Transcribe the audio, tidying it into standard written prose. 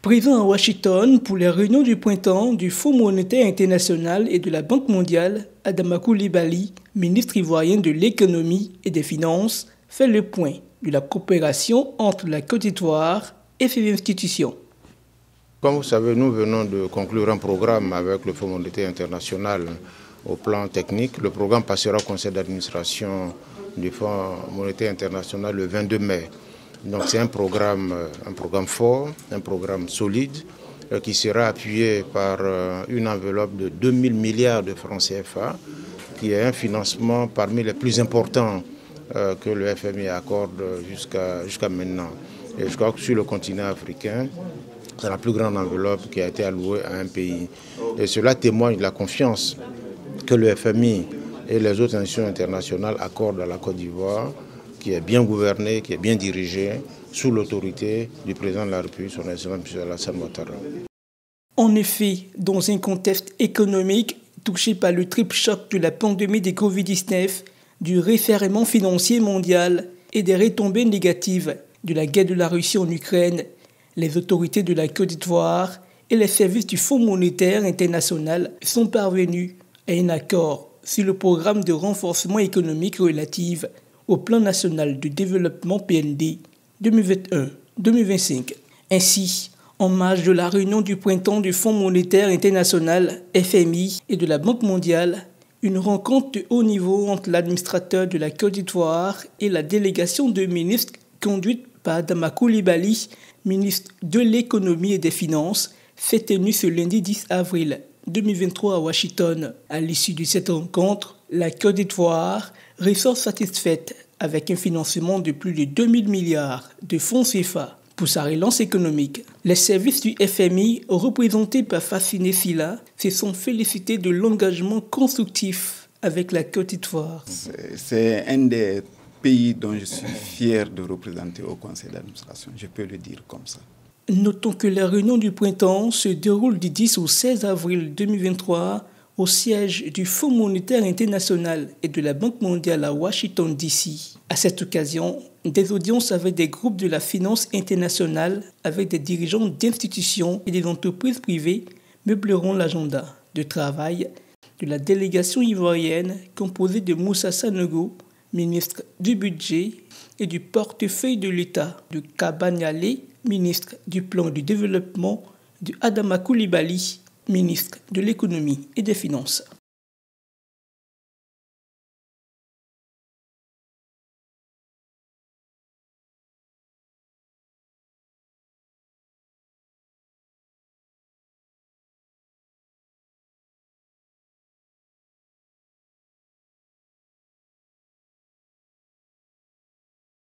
Présent à Washington pour les réunions du printemps du Fonds monétaire international et de la Banque mondiale, Adama Coulibaly, ministre ivoirien de l'économie et des finances, fait le point de la coopération entre la Côte d'Ivoire et ses institutions. Comme vous savez, nous venons de conclure un programme avec le Fonds monétaire international au plan technique. Le programme passera au conseil d'administration du Fonds monétaire international le 22 mai. Donc c'est un programme fort, un programme solide qui sera appuyé par une enveloppe de 2000 milliards de francs CFA, qui est un financement parmi les plus importants que le FMI accorde jusqu'à maintenant. Et je crois que sur le continent africain, c'est la plus grande enveloppe qui a été allouée à un pays. Et cela témoigne de la confiance que le FMI et les autres institutions internationales accordent à la Côte d'Ivoire, qui est bien gouvernée, qui est bien dirigée, sous l'autorité du président de la République, son Excellence M. Alassane Ouattara. En effet, dans un contexte économique touché par le triple choc de la pandémie de Covid-19, du resserrement financier mondial et des retombées négatives de la guerre de la Russie en Ukraine, les autorités de la Côte d'Ivoire et les services du Fonds monétaire international sont parvenus à un accord sur le programme de renforcement économique relatif au Plan national de développement PND 2021-2025. Ainsi, en marge de la réunion du printemps du Fonds monétaire international FMI et de la Banque mondiale, une rencontre de haut niveau entre l'administrateur de la Côte d'Ivoire et la délégation de ministres conduite par Adama Coulibaly, ministre de l'économie et des finances, s'est tenue ce lundi 10 avril 2023 à Washington. À l'issue de cette rencontre, la Côte d'Ivoire ressort satisfaite avec un financement de plus de 2000 milliards de fonds CFA pour sa relance économique. Les services du FMI, représentés par Fassine Silla, se sont félicités de l'engagement constructif avec la Côte d'Ivoire. C'est un des pays dont je suis fier de représenter au conseil d'administration, je peux le dire comme ça. Notons que la réunion du printemps se déroule du 10 au 16 avril 2023 au siège du Fonds monétaire international et de la Banque mondiale à Washington, D.C. À cette occasion, des audiences avec des groupes de la finance internationale, avec des dirigeants d'institutions et des entreprises privées meubleront l'agenda de travail de la délégation ivoirienne composée de Moussa Sanogo, ministre du Budget et du portefeuille de l'État, de Kaba Nialé, ministre du Plan du Développement, de Adama Coulibaly, ministre de l'Économie et des Finances.